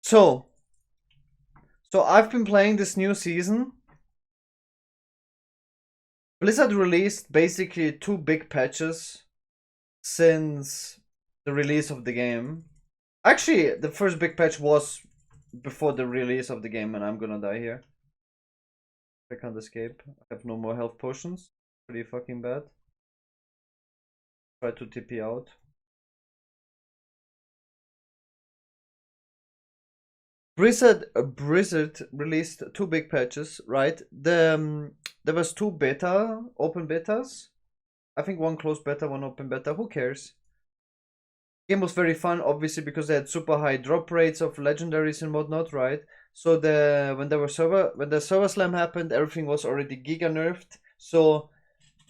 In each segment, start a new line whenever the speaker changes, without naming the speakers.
So I've been playing this new season. Blizzard released basically 2 big patches since the release of the game. Actually, the first big patch was before the release of the game, and I'm gonna die here. I can't escape. I have no more health potions. Pretty fucking bad. Try to TP out. Blizzard released 2 big patches, right? There was 2 open betas. I think one closed beta, one open beta. Who cares? Game was very fun, obviously, because they had super high drop rates of legendaries and whatnot, right? So when the server slam happened, everything was already giga nerfed. So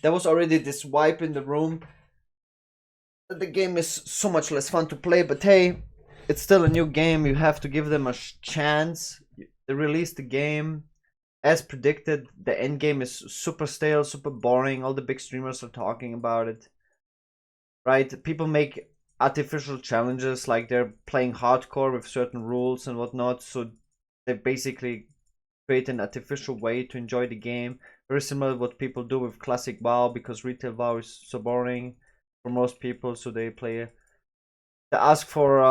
there was already this wipe in the room. The game is so much less fun to play, but hey, it's still a new game. You have to give them a chance. They released the game. As predicted, the endgame is super stale, super boring. All the big streamers are talking about it. Right? People make artificial challenges, like they're playing hardcore with certain rules and whatnot. So they basically create an artificial way to enjoy the game. Very similar to what people do with classic WoW, because retail WoW is so boring for most people. So they ask for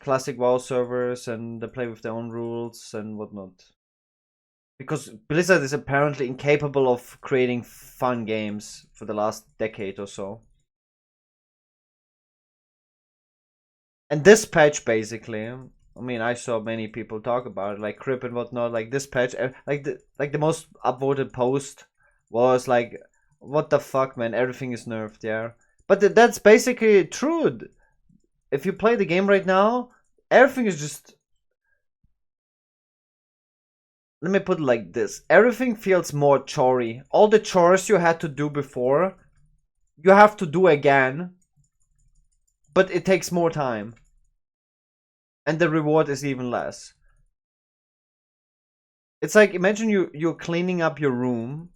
classic WoW servers, and they play with their own rules and whatnot. Because Blizzard is apparently incapable of creating fun games for the last decade or so. And this patch, basically, I mean, I saw many people talk about it, like Crip and whatnot. Like this patch, like the most upvoted post was like, "What the fuck, man? Everything is nerfed." Yeah, but that's basically true. If you play the game right now, everything is just. Let me put it like this: everything feels more chore-y. All the chores you had to do before, you have to do again, but it takes more time, and the reward is even less. It's like, imagine you're cleaning up your room,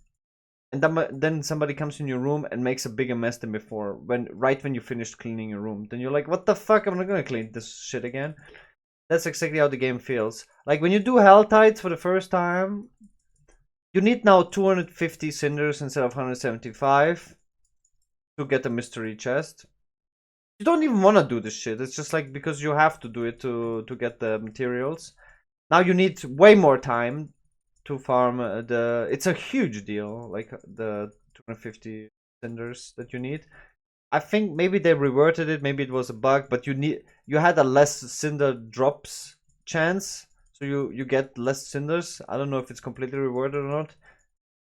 and then somebody comes in your room and makes a bigger mess than before. When you finished cleaning your room, then you're like, "What the fuck? I'm not gonna clean this shit again." That's exactly how the game feels. Like when you do Hell Tides for the first time, you need now 250 cinders instead of 175 to get a mystery chest. You don't even want to do this shit. It's just like because you have to do it to get the materials. Now you need way more time to farm it's a huge deal, like the 250 cinders that you need. I think maybe they reverted it, maybe it was a bug, but you had a less cinder drops chance, so you get less cinders. I don't know if it's completely reverted or not,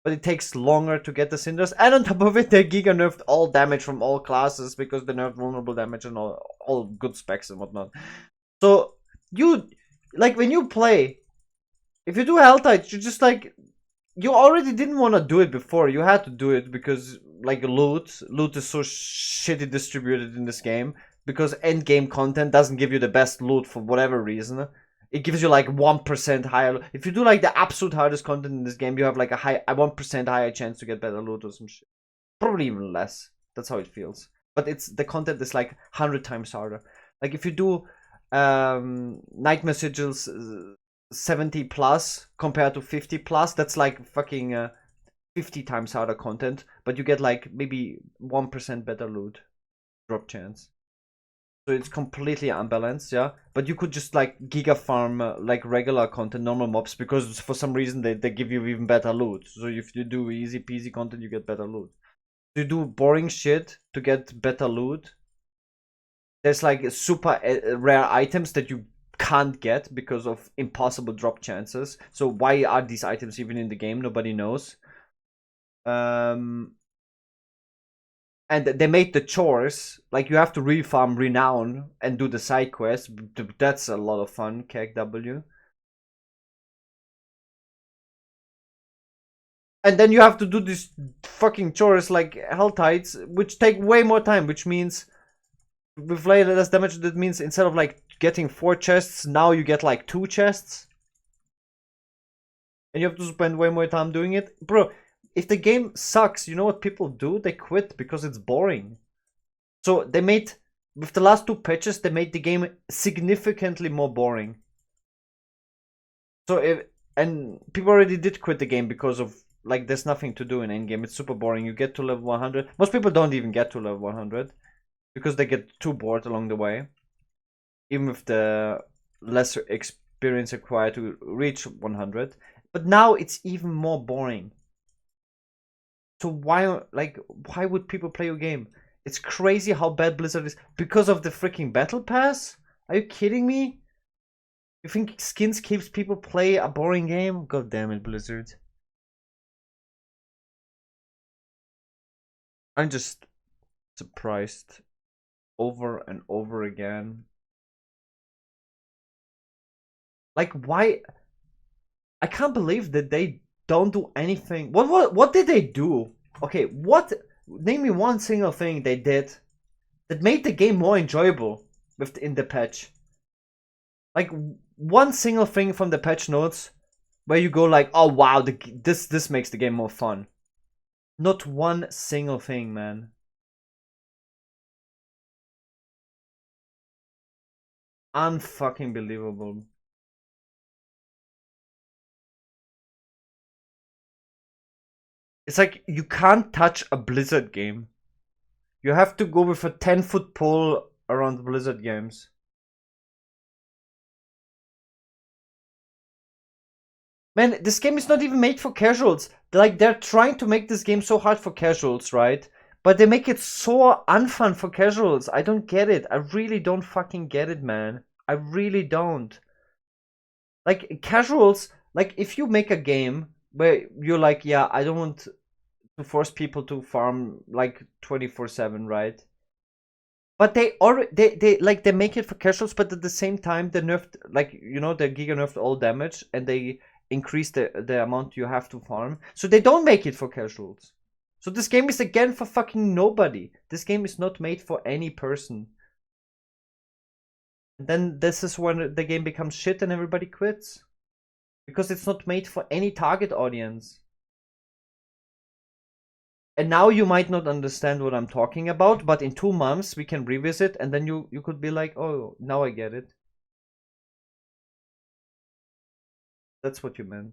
but it takes longer to get the cinders, and on top of it they giga nerfed all damage from all classes, because they nerfed vulnerable damage and all good specs and whatnot. So you, like, when you play, if you do Helltide, you just like, you already didn't want to do it before. You had to do it because, like, loot is so shitty distributed in this game, because end game content doesn't give you the best loot for whatever reason. It gives you like 1% higher. If you do like the absolute hardest content in this game, you have like a 1% higher chance to get better loot or some shit. Probably even less. That's how it feels. But the content is like 100 times harder. Like if you do nightmare sigils 70 plus compared to 50 plus, that's like fucking 50 times harder content, but you get like maybe 1% better loot drop chance. So it's completely unbalanced, yeah. But you could just like giga farm like regular content, normal mobs, because for some reason they give you even better loot. So if you do easy peasy content, you get better loot. You do boring shit to get better loot. There's like super rare items that you can't get because of impossible drop chances. So why are these items even in the game? Nobody knows. And they made the chores, like you have to refarm renown and do the side quests. That's a lot of fun, KW. And then you have to do these fucking chores like Hell Tides, which take way more time, which means with less damage, that means instead of like getting 4 chests, now you get like 2 chests. And you have to spend way more time doing it. Bro, if the game sucks, you know what people do? They quit because it's boring. So they made with the last 2 patches, they made the game significantly more boring. So and people already did quit the game because of like there's nothing to do in endgame. It's super boring. You get to level 100. Most people don't even get to level 100 because they get too bored along the way. Even with the lesser experience required to reach 100. But now it's even more boring. So why would people play your game? It's crazy how bad Blizzard is because of the freaking battle pass. Are you kidding me? You think skins keeps people play a boring game? God damn it, Blizzard. I'm just surprised over and over again. Like, why? I can't believe that they don't do anything. What did they do? Okay, what? Name me one single thing they did that made the game more enjoyable within the patch. Like one single thing from the patch notes where you go like, oh wow, this makes the game more fun. Not one single thing, man. Unfucking believable. It's like you can't touch a Blizzard game. You have to go with a 10-foot pole around Blizzard games. Man, this game is not even made for casuals. Like, they're trying to make this game so hard for casuals, right? But they make it so unfun for casuals. I don't get it. I really don't fucking get it, man. I really don't. Like, casuals, like, if you make a game where you're like, yeah, I don't want to force people to farm, like, 24/7, right? But they already they make it for casuals, but at the same time they nerfed like they giga nerfed all damage and they increase the amount you have to farm. So they don't make it for casuals. So this game is again for fucking nobody. This game is not made for any person. And then this is when the game becomes shit and everybody quits. Because it's not made for any target audience. And now you might not understand what I'm talking about, but in 2 months we can revisit and then you could be like, oh, now I get it. That's what you meant.